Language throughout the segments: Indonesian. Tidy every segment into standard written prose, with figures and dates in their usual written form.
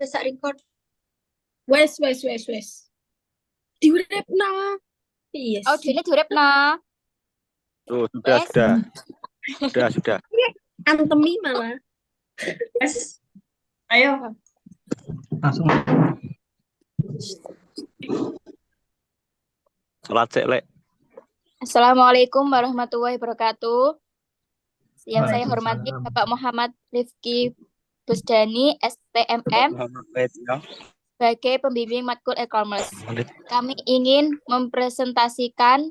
Bisa record. Wes. Diuripna. Yes. Oh, dene duripna. Tuh, sudah, Wes. sudah. Antemi malah. Yes. Ayo. Langsung. Salat cek, Lek. Assalamualaikum warahmatullahi wabarakatuh. Yang saya hormati Waalaikumsalam. Bapak Muhammad Rifki Busdani, STMM, sebagai pembimbing matkul e-commerce. Kami ingin mempresentasikan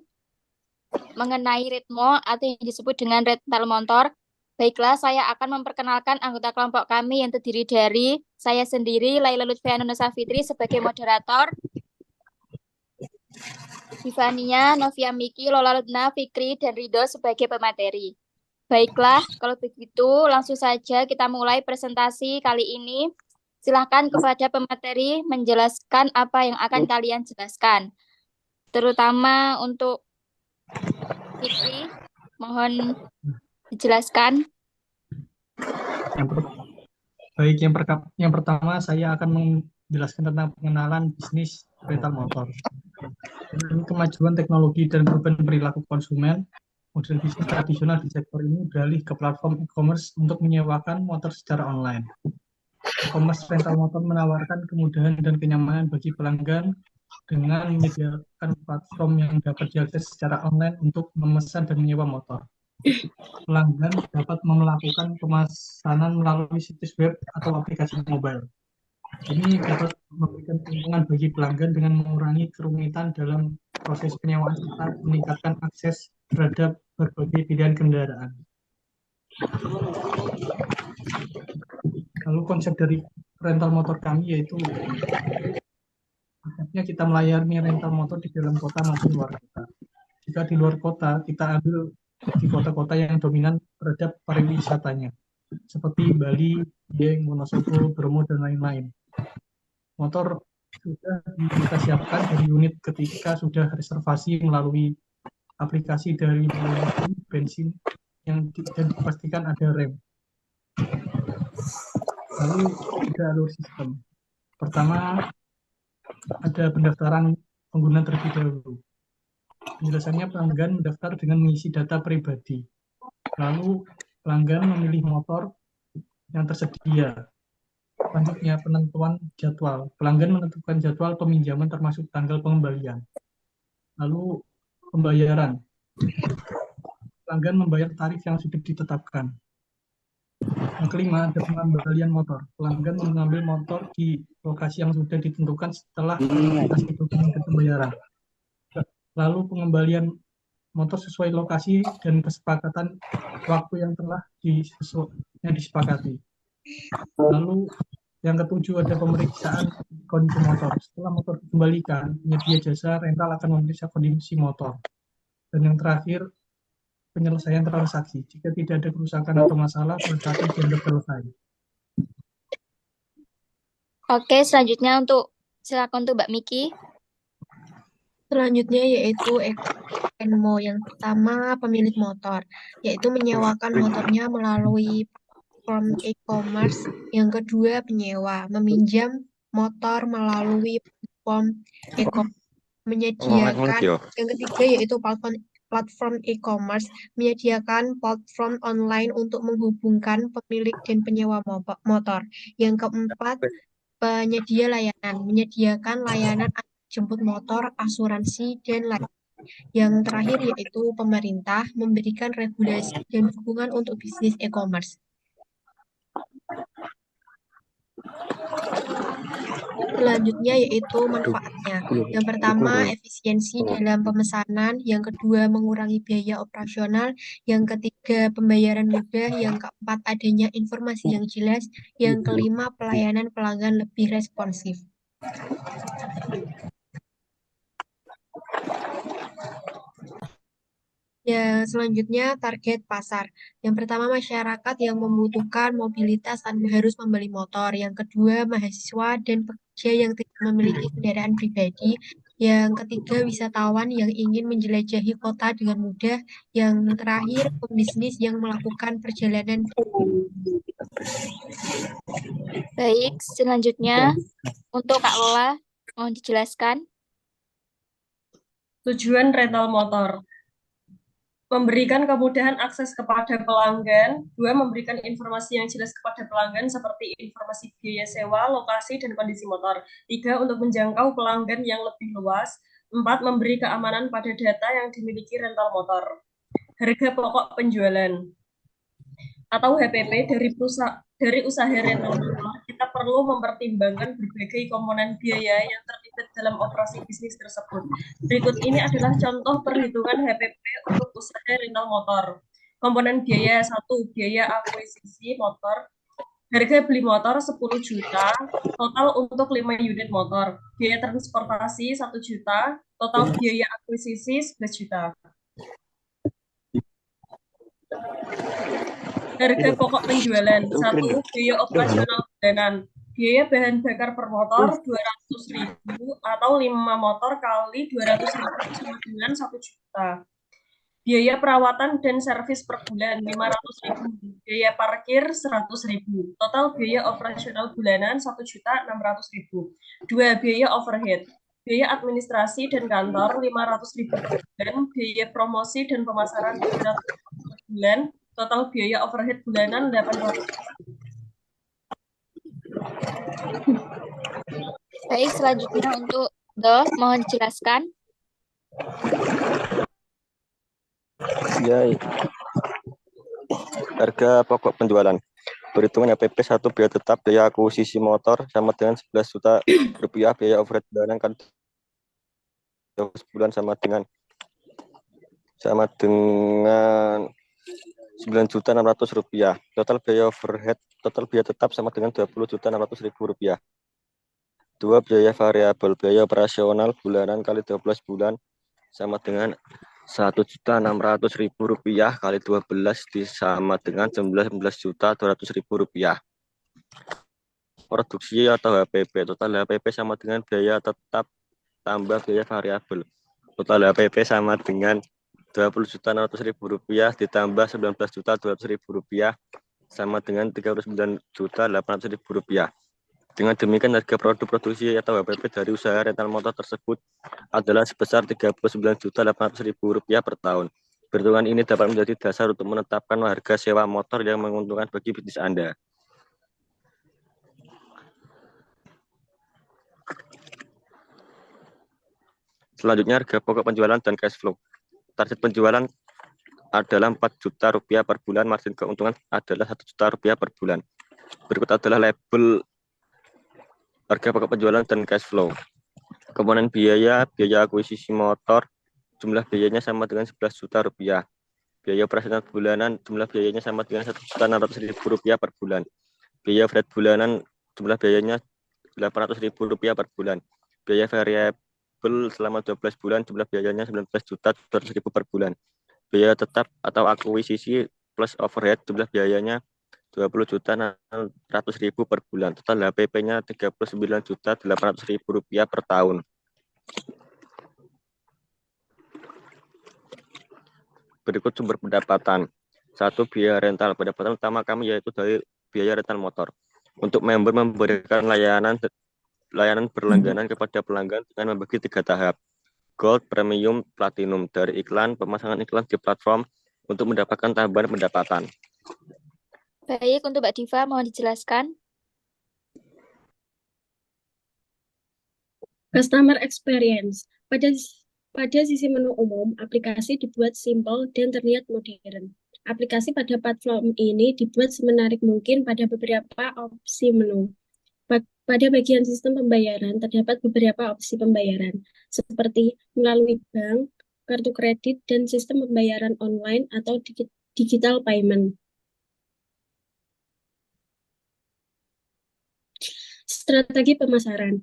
mengenai ritmo atau yang disebut dengan rental motor. Baiklah, saya akan memperkenalkan anggota kelompok kami yang terdiri dari saya sendiri, Laila Lutfiana Nusa Fitri sebagai moderator, Divania, Novia Miki, Lola Lutna, Fikri, dan Rido sebagai pemateri. Baiklah, kalau begitu langsung saja kita mulai presentasi kali ini. Silakan kepada pemateri menjelaskan apa yang akan kalian jelaskan. Terutama untuk Fikri, mohon dijelaskan. Yang pertama saya akan menjelaskan tentang pengenalan bisnis rental motor. Dengan kemajuan teknologi dan perubahan perilaku konsumen, model bisnis tradisional di sektor ini beralih ke platform e-commerce untuk menyewakan motor secara online. E-commerce rental motor menawarkan kemudahan dan kenyamanan bagi pelanggan dengan menyediakan platform yang dapat diakses secara online untuk memesan dan menyewa motor. Pelanggan dapat melakukan pemesanan melalui situs web atau aplikasi mobile. Ini dapat memberikan keuntungan bagi pelanggan dengan mengurangi kerumitan dalam proses penyewaan serta meningkatkan akses terhadap berbagai pilihan kendaraan. Lalu konsep dari rental motor kami yaitu konsepnya kita melayani rental motor di dalam kota maupun luar kota. Jika di luar kota, kita ambil di kota-kota yang dominan terhadap pariwisatanya, seperti Bali, Dieng, Wonosobo, Bromo, dan lain-lain. Motor sudah kita siapkan dari unit ketika sudah reservasi melalui aplikasi dari bensin yang dan dipastikan ada rem. Lalu ada alur sistem. Pertama, ada pendaftaran pengguna terlebih dahulu. Penjelasannya, pelanggan mendaftar dengan mengisi data pribadi. Lalu pelanggan memilih motor yang tersedia. Selanjutnya, penentuan jadwal. Pelanggan menentukan jadwal peminjaman termasuk tanggal pengembalian. Lalu pembayaran. Pelanggan membayar tarif yang sudah ditetapkan. Yang kelima, ada pengembalian motor. Pelanggan mengambil motor di lokasi yang sudah ditentukan setelah verifikasi dokumen dan pembayaran. Lalu pengembalian motor sesuai lokasi dan kesepakatan waktu yang telah disepakati. Lalu yang ketujuh, ada pemeriksaan kondisi motor. Setelah motor dikembalikan, penyedia jasa rental akan memeriksa kondisi motor. Dan yang terakhir, penyelesaian transaksi. Jika tidak ada kerusakan atau masalah, transaksi dianggap selesai. Oke, selanjutnya silakan untuk Mbak Miki. Selanjutnya yaitu Enmo. Yang pertama, pemilik motor, yaitu menyewakan motornya melalui platform e-commerce. Yang kedua, penyewa, meminjam motor melalui platform e-commerce. Yang ketiga yaitu platform e-commerce menyediakan platform online untuk menghubungkan pemilik dan penyewa motor. Yang keempat, penyedia layanan menyediakan layanan jemput motor, asuransi, dan lain. Yang terakhir yaitu pemerintah memberikan regulasi dan dukungan untuk bisnis e-commerce. Selanjutnya yaitu manfaatnya. Yang pertama, efisiensi dalam pemesanan. Yang kedua, mengurangi biaya operasional. Yang ketiga, pembayaran mudah. Yang keempat, adanya informasi yang jelas. Yang kelima, pelayanan pelanggan lebih responsif. Yang selanjutnya, target pasar. Yang pertama, masyarakat yang membutuhkan mobilitas tanpa harus membeli motor. Yang kedua, mahasiswa dan pekerja yang tidak memiliki kendaraan pribadi. Yang ketiga, wisatawan yang ingin menjelajahi kota dengan mudah. Yang terakhir, pembisnis yang melakukan perjalanan. Baik, selanjutnya untuk Kak Lola, mohon dijelaskan. Tujuan rental motor. Memberikan kemudahan akses kepada pelanggan. 2. Memberikan informasi yang jelas kepada pelanggan seperti informasi biaya sewa, lokasi, dan kondisi motor. 3. Untuk menjangkau pelanggan yang lebih luas. 4. Memberi keamanan pada data yang dimiliki rental motor. Harga pokok penjualan atau HPP dari usaha rental motor, kita perlu mempertimbangkan berbagai komponen biaya yang terlibat dalam operasi bisnis tersebut. Berikut ini adalah contoh perhitungan HPP untuk usaha rental motor. Komponen biaya 1, biaya akuisisi motor. Harga beli motor 10 juta, total untuk 5 unit motor. Biaya transportasi 1 juta, total biaya akuisisi 11 juta. Harga pokok penjualan 1. Biaya operasional bulanan. Biaya bahan bakar per motor 200.000 atau 5 motor kali 200.000 sama dengan 1 juta. Biaya perawatan dan servis per bulan 500.000. Biaya parkir 100.000. Total biaya operasional bulanan 1.600.000. 2. Biaya overhead. Biaya administrasi dan kantor 500.000 per bulan. Biaya promosi dan pemasaran 300.000 per bulan. Total biaya overhead bulanan 800. Baik, selanjutnya untuk Do, mohon jelaskan. Ya, harga pokok penjualan. Perhitungan HPP 1 biaya tetap biaya akuisisi motor sama dengan 11 juta rupiah, biaya overhead bulanan kan 12 bulan sama dengan 9.600.000 rupiah. Total biaya overhead, total biaya tetap sama dengan 20.600.000 rupiah. 2. Biaya variabel, biaya operasional bulanan kali 12 bulan sama dengan 1.600.000 rupiah kali 12 sama dengan 19.200.000 rupiah. Produksi atau HPP, total HPP sama dengan biaya tetap tambah biaya variabel. Total HPP sama dengan 20.600.000 rupiah ditambah 19.200.000 rupiah sama dengan 39.800.000 rupiah. Dengan demikian harga produk produksi atau HPP dari usaha rental motor tersebut adalah sebesar 39.800.000 rupiah per tahun. Perhitungan ini dapat menjadi dasar untuk menetapkan harga sewa motor yang menguntungkan bagi bisnis Anda. Selanjutnya harga pokok penjualan dan cash flow. Target penjualan adalah 4 juta rupiah per bulan, margin keuntungan adalah 1 juta rupiah per bulan. Berikut adalah label harga pokok penjualan dan cash flow. Komponen biaya akuisisi motor, jumlah biayanya sama dengan 11 juta rupiah. Biaya operasional bulanan, jumlah biayanya sama dengan 1.600.000 rupiah per bulan. Biaya overhead bulanan, jumlah biayanya 800.000 rupiah per bulan. Biaya variabel selama 12 bulan, jumlah biayanya 19.200.000 per bulan. Biaya tetap atau akuisisi plus overhead, jumlah biayanya 20.600.000 per bulan. Total HPP-nya 39.800.000 rupiah per tahun. Berikut sumber pendapatan. 1. Biaya rental. Pendapatan utama kami yaitu dari biaya rental motor. Untuk member memberikan layanan berlangganan kepada pelanggan dengan membagi 3 tahap. Gold, Premium, Platinum. Dari iklan, pemasangan iklan di platform untuk mendapatkan tambahan pendapatan. Baik, untuk Mbak Diva, mohon dijelaskan. Customer experience. Pada sisi menu umum, aplikasi dibuat simpel dan terlihat modern. Aplikasi pada platform ini dibuat semenarik mungkin pada beberapa opsi menu. Pada bagian sistem pembayaran, terdapat beberapa opsi pembayaran, seperti melalui bank, kartu kredit, dan sistem pembayaran online atau digital payment. Strategi pemasaran.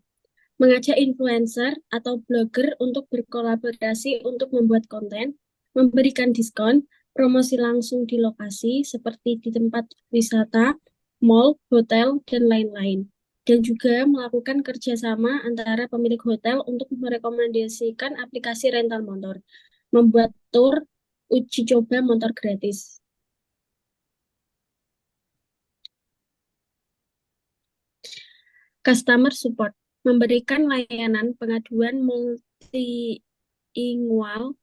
Mengajak influencer atau blogger untuk berkolaborasi untuk membuat konten, memberikan diskon, promosi langsung di lokasi seperti di tempat wisata, mall, hotel, dan lain-lain. Dan juga melakukan kerjasama antara pemilik hotel untuk merekomendasikan aplikasi rental motor, membuat tour uji coba motor gratis. Customer support memberikan layanan pengaduan multilingual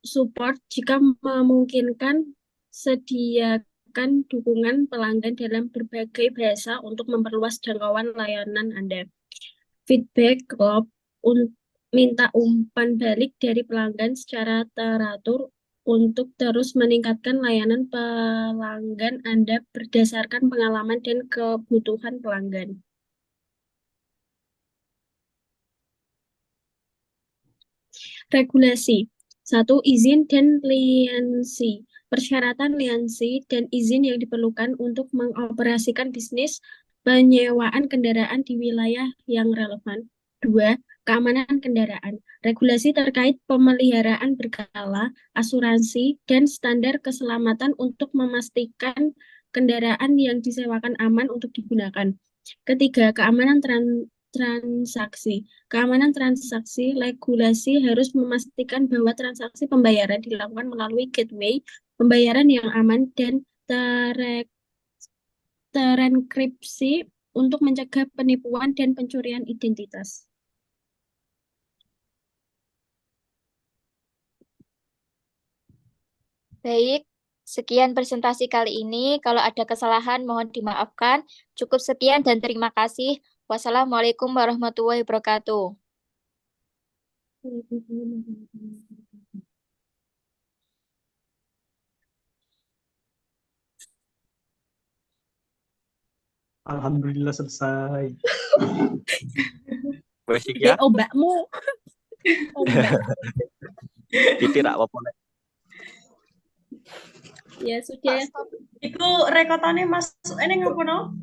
support jika memungkinkan, sediakan dukungan pelanggan dalam berbagai bahasa untuk memperluas jangkauan layanan Anda. Feedback loop minta umpan balik dari pelanggan secara teratur untuk terus meningkatkan layanan pelanggan Anda berdasarkan pengalaman dan kebutuhan pelanggan. Regulasi. 1. Izin dan lisensi. Persyaratan lisensi dan izin yang diperlukan untuk mengoperasikan bisnis penyewaan kendaraan di wilayah yang relevan. 2. Keamanan kendaraan. Regulasi terkait pemeliharaan berkala, asuransi, dan standar keselamatan untuk memastikan kendaraan yang disewakan aman untuk digunakan. Ketiga, keamanan transaksi. Keamanan transaksi, regulasi harus memastikan bahwa transaksi pembayaran dilakukan melalui gateway pembayaran yang aman dan terenkripsi untuk mencegah penipuan dan pencurian identitas. Baik, sekian presentasi kali ini. Kalau ada kesalahan mohon dimaafkan. Cukup sekian dan terima kasih. Wassalamualaikum warahmatullahi wabarakatuh. Alhamdulillah selesai. Wes iki ya. Obatmu. Titik rak apa. Ya sudah. Iku rekotannya masuk ini ngopo no?